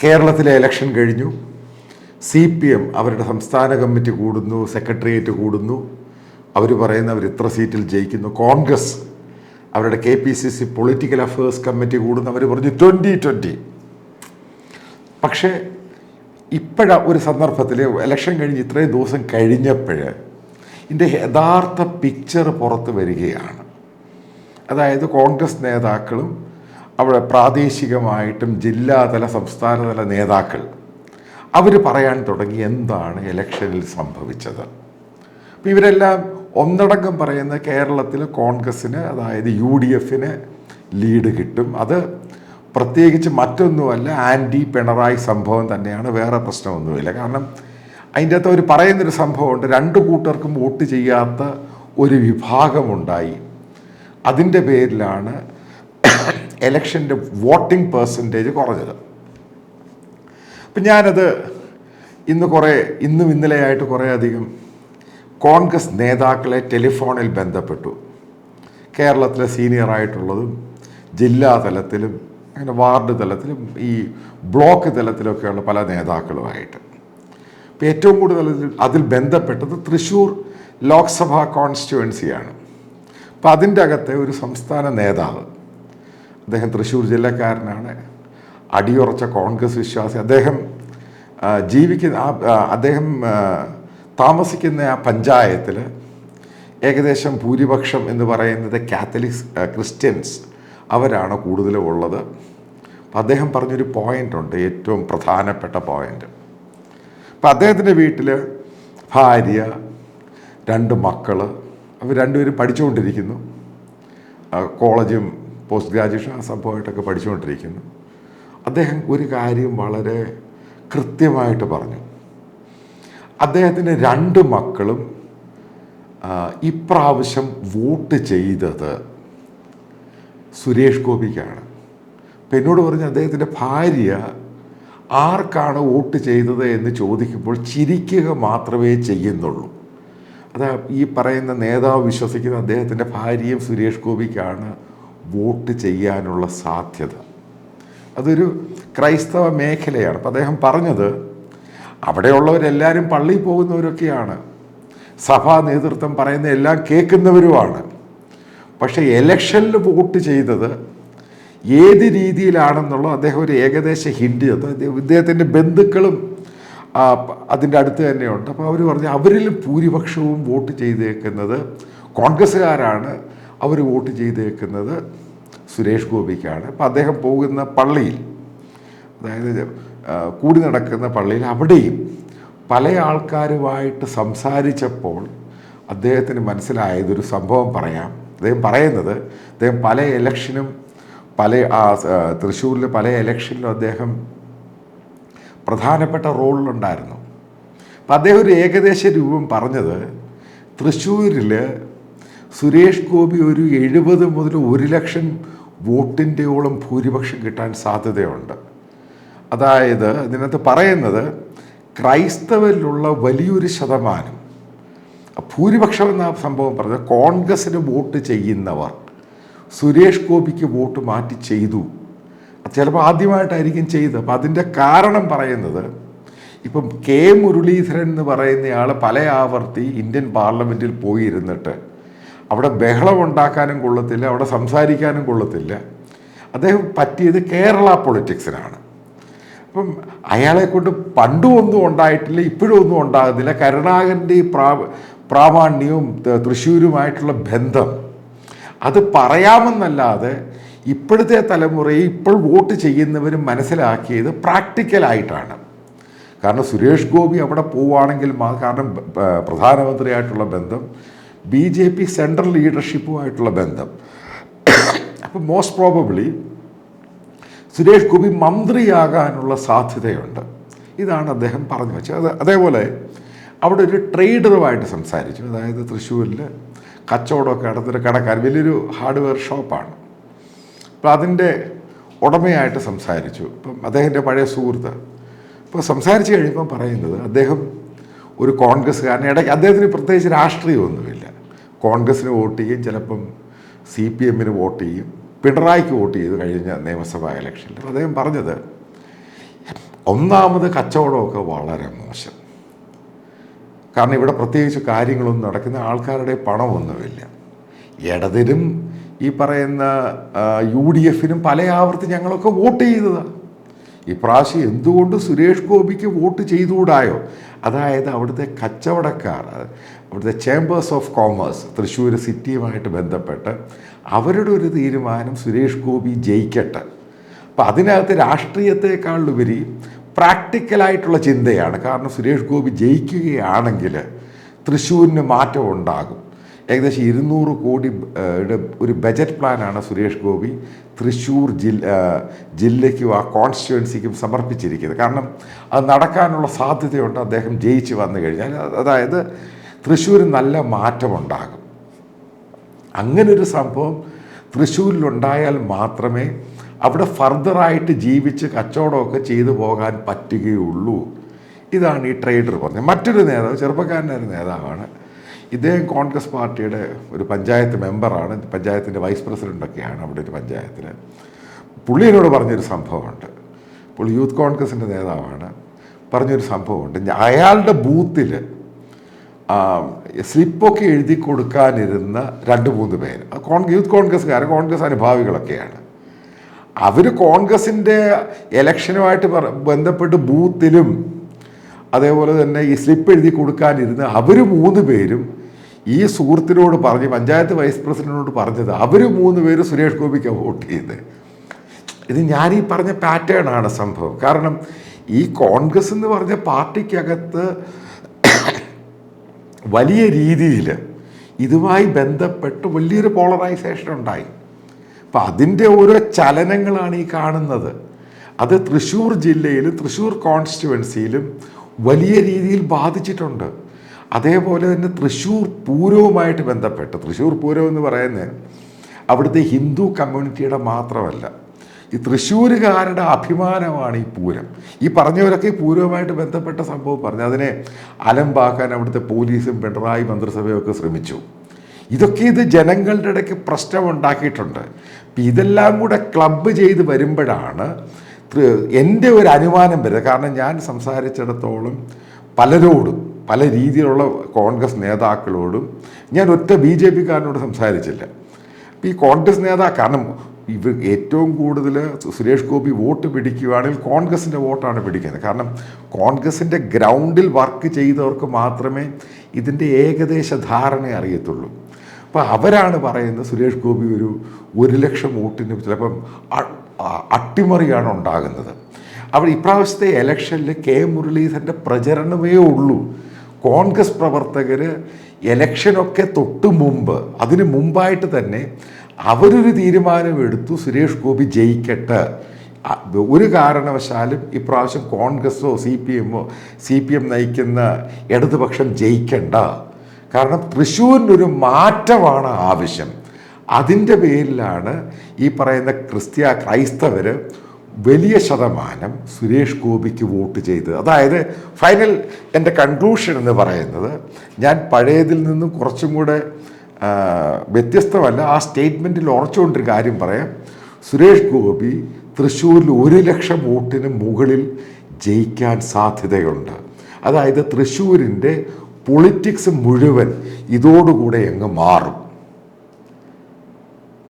കേരളത്തിലെ ഇലക്ഷൻ കഴിഞ്ഞു. CPM അവരുടെ സംസ്ഥാന കമ്മിറ്റി കൂടുന്നു, സെക്രട്ടേറിയറ്റ് കൂടുന്നു. അവർ പറയുന്ന അവർ ഇത്ര സീറ്റിൽ ജയിക്കുന്നു. കോൺഗ്രസ് അവരുടെ KPCC പൊളിറ്റിക്കൽ അഫയേഴ്സ് കമ്മിറ്റി കൂടുന്നു. അവർ പറഞ്ഞു 2020. പക്ഷേ ഒരു സന്ദർഭത്തിൽ ഇലക്ഷൻ കഴിഞ്ഞ് ഇത്രയും ദിവസം കഴിഞ്ഞപ്പോൾ ഇതിൻ്റെ യഥാർത്ഥ പിക്ചർ പുറത്ത് വരികയാണ്. അതായത് കോൺഗ്രസ് നേതാക്കളും അവിടെ പ്രാദേശികമായിട്ടും ജില്ലാതല സംസ്ഥാനതല നേതാക്കൾ അവർ പറയാൻ തുടങ്ങി എന്താണ് ഇലക്ഷനിൽ സംഭവിച്ചത്. അപ്പോൾ ഇവരെല്ലാം ഒന്നടങ്കം പറയുന്ന കേരളത്തിൽ കോൺഗ്രസ്സിന്, അതായത് UDFന് ലീഡ് കിട്ടും. അത് പ്രത്യേകിച്ച് മറ്റൊന്നുമല്ല, ആൻറ്റി പിണറായി സംഭവം തന്നെയാണ്, വേറെ പ്രശ്നമൊന്നുമില്ല. കാരണം അതിൻ്റെ അകത്ത് അവർ പറയുന്നൊരു സംഭവമുണ്ട്, രണ്ടു കൂട്ടർക്കും വോട്ട് ചെയ്യാത്ത ഒരു വിഭാഗമുണ്ടായി. അതിൻ്റെ പേരിലാണ് ഇലക്ഷൻ്റെ വോട്ടിംഗ് പെർസെൻറ്റേജ് കുറഞ്ഞത്. അപ്പം ഞാനത് ഇന്നും ഇന്നലെയായിട്ട് കുറേയധികം കോൺഗ്രസ് നേതാക്കളെ ടെലിഫോണിൽ ബന്ധപ്പെട്ടു. കേരളത്തിലെ സീനിയറായിട്ടുള്ളതും ജില്ലാ തലത്തിലും അങ്ങനെ വാർഡ് തലത്തിലും ഈ ബ്ലോക്ക് തലത്തിലൊക്കെയുള്ള പല നേതാക്കളുമായിട്ട്. ഇപ്പോൾ ഏറ്റവും കൂടുതൽ അതിൽ ബന്ധപ്പെട്ടത് തൃശ്ശൂർ ലോക്സഭാ കോൺസ്റ്റിറ്റ്യുവൻസിയാണ്. അപ്പോൾ അതിൻ്റെ അകത്തെ ഒരു സംസ്ഥാന നേതാവ്, അദ്ദേഹം തൃശ്ശൂർ ജില്ലക്കാരനാണ്, അടിയുറച്ച കോൺഗ്രസ് വിശ്വാസി. അദ്ദേഹം താമസിക്കുന്ന ആ പഞ്ചായത്തിൽ ഏകദേശം ഭൂരിപക്ഷം എന്ന് പറയുന്നത് കാത്തലിക്സ് ക്രിസ്ത്യൻസ് അവരാണ് കൂടുതലും ഉള്ളത്. അപ്പം അദ്ദേഹം പറഞ്ഞൊരു പോയിൻ്റുണ്ട്, ഏറ്റവും പ്രധാനപ്പെട്ട പോയിൻ്റ്. അപ്പം അദ്ദേഹത്തിൻ്റെ വീട്ടിൽ ഭാര്യ, 2 മക്കൾ, അവർ രണ്ടുപേരും പഠിച്ചുകൊണ്ടിരിക്കുന്നു. കോളേജും പോസ്റ്റ് ഗ്രാജുവേഷൻ ആ സംഭവമായിട്ടൊക്കെ പഠിച്ചുകൊണ്ടിരിക്കുന്നു. അദ്ദേഹം ഒരു കാര്യം വളരെ കൃത്യമായിട്ട് പറഞ്ഞു. അദ്ദേഹത്തിൻ്റെ 2 മക്കളും ഇപ്രാവശ്യം വോട്ട് ചെയ്തത് സുരേഷ് ഗോപിക്കാണ്. അപ്പം എന്നോട് പറഞ്ഞ് അദ്ദേഹത്തിൻ്റെ ഭാര്യ ആർക്കാണ് വോട്ട് ചെയ്തത് എന്ന് ചോദിക്കുമ്പോൾ ചിരിക്കുക മാത്രമേ ചെയ്യുന്നുള്ളൂ. അതാ ഈ പറയുന്ന നേതാവ് വിശ്വസിക്കുന്ന അദ്ദേഹത്തിൻ്റെ ഭാര്യയും സുരേഷ് ഗോപിക്കാണ് വോട്ട് ചെയ്യാനുള്ള സാധ്യത. അതൊരു ക്രൈസ്തവ മേഖലയാണ്. അപ്പം അദ്ദേഹം പറഞ്ഞത് അവിടെയുള്ളവരെല്ലാവരും പള്ളിയിൽ പോകുന്നവരൊക്കെയാണ്, സഭാ നേതൃത്വം പറയുന്ന എല്ലാം കേൾക്കുന്നവരുമാണ്. പക്ഷേ ഇലക്ഷനിൽ വോട്ട് ചെയ്തത് ഏത് രീതിയിലാണെന്നുള്ള അദ്ദേഹം ഒരു ഏകദേശ ഹിൻഡ് ഇദ്ദേഹത്തിൻ്റെ ബന്ധുക്കളും അതിൻ്റെ അടുത്ത് തന്നെയുണ്ട്. അപ്പോൾ അവർ പറഞ്ഞു അവരിൽ ഭൂരിപക്ഷവും വോട്ട് ചെയ്തേക്കുന്നത് കോൺഗ്രസ്സുകാരാണ്, അവർ വോട്ട് ചെയ്തേക്കുന്നത് സുരേഷ് ഗോപിക്കാണ്. അപ്പം അദ്ദേഹം പോകുന്ന പള്ളിയിൽ, അതായത് കൂടി നടക്കുന്ന പള്ളിയിൽ, അവിടെയും പല ആൾക്കാരുമായിട്ട് സംസാരിച്ചപ്പോൾ അദ്ദേഹത്തിന് മനസ്സിലായതൊരു സംഭവം പറയാം. അദ്ദേഹം പറയുന്നത് പല ഇലക്ഷനും തൃശ്ശൂരിലെ പല ഇലക്ഷനിലും അദ്ദേഹം പ്രധാനപ്പെട്ട റോളിലുണ്ടായിരുന്നു. അപ്പം അദ്ദേഹം ഒരു ഏകദേശ രൂപം പറഞ്ഞത് തൃശ്ശൂരിൽ സുരേഷ് ഗോപി ഒരു 70 മുതൽ 1 ലക്ഷം വോട്ടിൻ്റെയോളം ഭൂരിപക്ഷം കിട്ടാൻ സാധ്യതയുണ്ട്. അതായത് ഇതിനകത്ത് പറയുന്നത് ക്രൈസ്തവരിലുള്ള വലിയൊരു ശതമാനം, ഭൂരിപക്ഷം എന്ന സംഭവം പറഞ്ഞത് കോൺഗ്രസ്സിന് വോട്ട് ചെയ്യുന്നവർ സുരേഷ് ഗോപിക്ക് വോട്ട് മാറ്റി ചെയ്തു. ചിലപ്പോൾ ആദ്യമായിട്ടായിരിക്കും ചെയ്തത്. അപ്പം അതിൻ്റെ കാരണം പറയുന്നത്, ഇപ്പം മുരളീധരൻ എന്ന് പറയുന്നയാൾ പല ആവർത്തി ഇന്ത്യൻ പാർലമെൻറ്റിൽ പോയിരുന്നിട്ട് അവിടെ ബഹളം ഉണ്ടാക്കാനും കൊള്ളത്തില്ല, അവിടെ സംസാരിക്കാനും കൊള്ളത്തില്ല. അദ്ദേഹം പറ്റിയത് കേരള പൊളിറ്റിക്സിനാണ്. അപ്പം അയാളെ കൊണ്ട് പണ്ടും ഒന്നും ഉണ്ടായിട്ടില്ല, ഇപ്പോഴും ഒന്നും ഉണ്ടാകുന്നില്ല. കരുണാകരൻ്റെ ഈ പ്രാമാണ്യവും തൃശ്ശൂരുമായിട്ടുള്ള ബന്ധം അത് പറയാമെന്നല്ലാതെ ഇപ്പോഴത്തെ തലമുറയെ ഇപ്പോൾ വോട്ട് ചെയ്യുന്നവരും മനസ്സിലാക്കിയത് പ്രാക്ടിക്കലായിട്ടാണ്. കാരണം സുരേഷ് ഗോപി അവിടെ പോവുകയാണെങ്കിൽ കാരണം പ്രധാനമന്ത്രിയായിട്ടുള്ള ബന്ധം, BJP സെൻട്രൽ ലീഡർഷിപ്പുമായിട്ടുള്ള ബന്ധം, അപ്പോൾ മോസ്റ്റ് പ്രോബബ്ലി സുരേഷ് ഗോപി മന്ത്രിയാകാനുള്ള സാധ്യതയുണ്ട്. ഇതാണ് അദ്ദേഹം പറഞ്ഞു വെച്ചത്. അതേപോലെ അവിടെ ഒരു ട്രേഡറുമായിട്ട് സംസാരിച്ചു. അതായത് തൃശ്ശൂരിൽ കച്ചവടമൊക്കെ നടത്തുന്ന കടക്കാർ, വലിയൊരു ഹാർഡ്വെയർ ഷോപ്പാണ്. അപ്പോൾ അതിൻ്റെ ഉടമയായിട്ട് സംസാരിച്ചു. ഇപ്പം അദ്ദേഹത്തിൻ്റെ പഴയ സുഹൃത്ത്. ഇപ്പോൾ സംസാരിച്ച് കഴിയുമ്പോൾ പറയുന്നത് അദ്ദേഹം ഒരു കോൺഗ്രസ്സുകാരൻ, ഇടയ്ക്ക് അദ്ദേഹത്തിന് പ്രത്യേകിച്ച് രാഷ്ട്രീയമൊന്നുമില്ല, കോൺഗ്രസ്സിന് വോട്ട് ചെയ്യും, ചിലപ്പം CPMന് വോട്ട് ചെയ്യും, പിണറായിക്ക് വോട്ട് ചെയ്തു കഴിഞ്ഞ നിയമസഭാ ഇലക്ഷനിൽ. അദ്ദേഹം പറഞ്ഞത് ഒന്നാമത് കച്ചവടമൊക്കെ വളരെ മോശം. കാരണം ഇവിടെ പ്രത്യേകിച്ച് കാര്യങ്ങളൊന്നും നടക്കുന്ന ആൾക്കാരുടെ പണമൊന്നുമില്ല. ഇടതിനും ഈ പറയുന്ന UDFനും പല ആവർത്തി ഞങ്ങളൊക്കെ വോട്ട് ചെയ്തതാണ്. ഇപ്രാവശ്യം എന്തുകൊണ്ട് സുരേഷ് ഗോപിക്ക് വോട്ട് ചെയ്തുകൂടായോ? അതായത് അവിടുത്തെ കച്ചവടക്കാർ, അവിടുത്തെ ചേംബേഴ്സ് ഓഫ് കോമേഴ്സ് തൃശ്ശൂർ സിറ്റിയുമായിട്ട് ബന്ധപ്പെട്ട് അവരുടെ ഒരു തീരുമാനം സുരേഷ് ഗോപി ജയിക്കട്ടെ. അപ്പം അതിനകത്ത് രാഷ്ട്രീയത്തെക്കാളുപരി പ്രാക്ടിക്കലായിട്ടുള്ള ചിന്തയാണ്. കാരണം സുരേഷ് ഗോപി ജയിക്കുകയാണെങ്കിൽ തൃശ്ശൂരിന് മാറ്റം ഉണ്ടാകും. ഏകദേശം 200 കോടി ഒരു ബജറ്റ് പ്ലാനാണ് സുരേഷ് ഗോപി തൃശ്ശൂർ ജില്ലയ്ക്കും ആ കോൺസ്റ്റിറ്റ്യുവൻസിക്കും സമർപ്പിച്ചിരിക്കുന്നത്. കാരണം അത് നടക്കാനുള്ള സാധ്യതയുണ്ട് അദ്ദേഹം ജയിച്ച് വന്നു കഴിഞ്ഞാൽ. അതായത് തൃശ്ശൂർ നല്ല മാറ്റമുണ്ടാകും. അങ്ങനൊരു സംഭവം തൃശ്ശൂരിലുണ്ടായാൽ മാത്രമേ അവിടെ ഫർദറായിട്ട് ജീവിച്ച് കച്ചവടമൊക്കെ ചെയ്തു പോകാൻ പറ്റുകയുള്ളൂ. ഇതാണ് ഈ ട്രേഡർ പറഞ്ഞത്. മറ്റൊരു നേതാവ്, ചെറുപ്പക്കാരനായ നേതാവാണ് ഇദ്ദേഹം. കോൺഗ്രസ് പാർട്ടിയുടെ ഒരു പഞ്ചായത്ത് മെമ്പറാണ്, പഞ്ചായത്തിൻ്റെ വൈസ് പ്രസിഡൻ്റൊക്കെയാണ് അവിടെ ഒരു പഞ്ചായത്തിൽ. പുള്ളി എന്നോട് പറഞ്ഞൊരു സംഭവമുണ്ട്. പുള്ളി യൂത്ത് കോൺഗ്രസിൻ്റെ നേതാവാണ്. പറഞ്ഞൊരു സംഭവമുണ്ട്. അയാളുടെ ബൂത്തിൽ സ്ലിപ്പൊക്കെ എഴുതി കൊടുക്കാനിരുന്ന 2-3 പേര് യൂത്ത് കോൺഗ്രസ്സുകാർ, കോൺഗ്രസ് അനുഭാവികളൊക്കെയാണ്. അവർ കോൺഗ്രസിൻ്റെ ഇലക്ഷനുമായിട്ട് ബന്ധപ്പെട്ട് ബൂത്തിലും അതേപോലെ തന്നെ ഈ സ്ലിപ്പ് എഴുതി കൊടുക്കാനിരുന്ന അവർ 3 പേരും ഈ സുഹൃത്തിനോട് പറഞ്ഞ്, പഞ്ചായത്ത് വൈസ് പ്രസിഡന്റിനോട് പറഞ്ഞത് അവർ 3 പേര് സുരേഷ് ഗോപിക്ക് വോട്ട് ചെയ്ത്. ഇത് ഞാനീ പറഞ്ഞ പാറ്റേൺ ആണ് സംഭവം. കാരണം ഈ കോൺഗ്രസ് എന്ന് പറഞ്ഞ പാർട്ടിക്കകത്ത് വലിയ രീതിയിൽ ഇതുമായി ബന്ധപ്പെട്ട് വലിയൊരു പോളറൈസേഷൻ ഉണ്ടായി. അപ്പം അതിൻ്റെ ഓരോ ചലനങ്ങളാണ് ഈ കാണുന്നത്. അത് തൃശ്ശൂർ ജില്ലയിലും തൃശ്ശൂർ കോൺസ്റ്റിറ്റ്യുവൻസിയിലും വലിയ രീതിയിൽ ബാധിച്ചിട്ടുണ്ട്. അതേപോലെ തന്നെ തൃശ്ശൂർ പൂരവുമായിട്ട് ബന്ധപ്പെട്ട്, തൃശ്ശൂർ പൂരം എന്ന് പറയുന്നത് അവിടുത്തെ ഹിന്ദു കമ്മ്യൂണിറ്റിയുടെ മാത്രമല്ല, ഈ തൃശ്ശൂരുകാരുടെ അഭിമാനമാണ് ഈ പൂരം. ഈ പറഞ്ഞവരൊക്കെ ഈ പൂരവുമായിട്ട് ബന്ധപ്പെട്ട സംഭവം പറഞ്ഞു അതിനെ അലമ്പാക്കാൻ അവിടുത്തെ പോലീസും പിണറായി മന്ത്രിസഭയും ഒക്കെ ശ്രമിച്ചു. ഇത് ജനങ്ങളുടെ ഇടയ്ക്ക് പ്രശ്നമുണ്ടാക്കിയിട്ടുണ്ട്. അപ്പം ഇതെല്ലാം കൂടെ ക്ലബ്ബ് ചെയ്ത് വരുമ്പോഴാണ് എൻ്റെ ഒരു അനുമാനം വരുന്നത്. കാരണം ഞാൻ സംസാരിച്ചിടത്തോളം പലരോടും, പല രീതിയിലുള്ള കോൺഗ്രസ് നേതാക്കളോടും, ഞാൻ ഒറ്റ BJPക്കാരനോട് സംസാരിച്ചില്ല. അപ്പം ഈ കോൺഗ്രസ് കാരണം ഇവർ ഏറ്റവും കൂടുതൽ സുരേഷ് ഗോപി വോട്ട് പിടിക്കുകയാണെങ്കിൽ കോൺഗ്രസിൻ്റെ വോട്ടാണ് പിടിക്കുന്നത്. കാരണം കോൺഗ്രസിൻ്റെ ഗ്രൗണ്ടിൽ വർക്ക് ചെയ്തവർക്ക് മാത്രമേ ഇതിൻ്റെ ഏകദേശ ധാരണ അറിയത്തുള്ളൂ. അപ്പോൾ അവരാണ് പറയുന്നത് സുരേഷ് ഗോപി ഒരു 1 ലക്ഷം വോട്ടിന് ചിലപ്പം അട്ടിമറിയാണ് ഉണ്ടാകുന്നത്. അവിടെ ഇപ്രാവശ്യത്തെ ഇലക്ഷനിൽ മുരളീധരൻ്റെ പ്രചരണമേ ഉള്ളൂ. കോൺഗ്രസ് പ്രവർത്തകർ ഇലക്ഷനൊക്കെ തൊട്ട് മുമ്പ്, അതിന് മുമ്പായിട്ട് തന്നെ അവരൊരു തീരുമാനമെടുത്തു, സുരേഷ് ഗോപി ജയിക്കട്ടെ, ഒരു കാരണവശാലും ഇപ്രാവശ്യം കോൺഗ്രസ്സോ CPM നയിക്കുന്ന ഇടതുപക്ഷം ജയിക്കണ്ട. കാരണം തൃശ്ശൂരിനൊരു മാറ്റമാണ് ആവശ്യം. അതിൻ്റെ പേരിലാണ് ഈ പറയുന്ന ക്രൈസ്തവർ വലിയ ശതമാനം സുരേഷ് ഗോപിക്ക് വോട്ട് ചെയ്തത്. അതായത് ഫൈനൽ എൻ്റെ കൺക്ലൂഷൻ എന്ന് പറയുന്നത്, ഞാൻ പഴയതിൽ നിന്നും കുറച്ചും കൂടെ വ്യത്യസ്തമല്ല, ആ സ്റ്റേറ്റ്മെൻറ്റിൽ ഉറച്ചുകൊണ്ടൊരു കാര്യം പറയാം. സുരേഷ് ഗോപി തൃശ്ശൂരിൽ 1 ലക്ഷം വോട്ടിന് മുകളിൽ ജയിക്കാൻ സാധ്യതയുണ്ട്. അതായത് തൃശ്ശൂരിൻ്റെ പൊളിറ്റിക്സ് മുഴുവൻ ഇതോടുകൂടെ അങ്ങ് മാറും.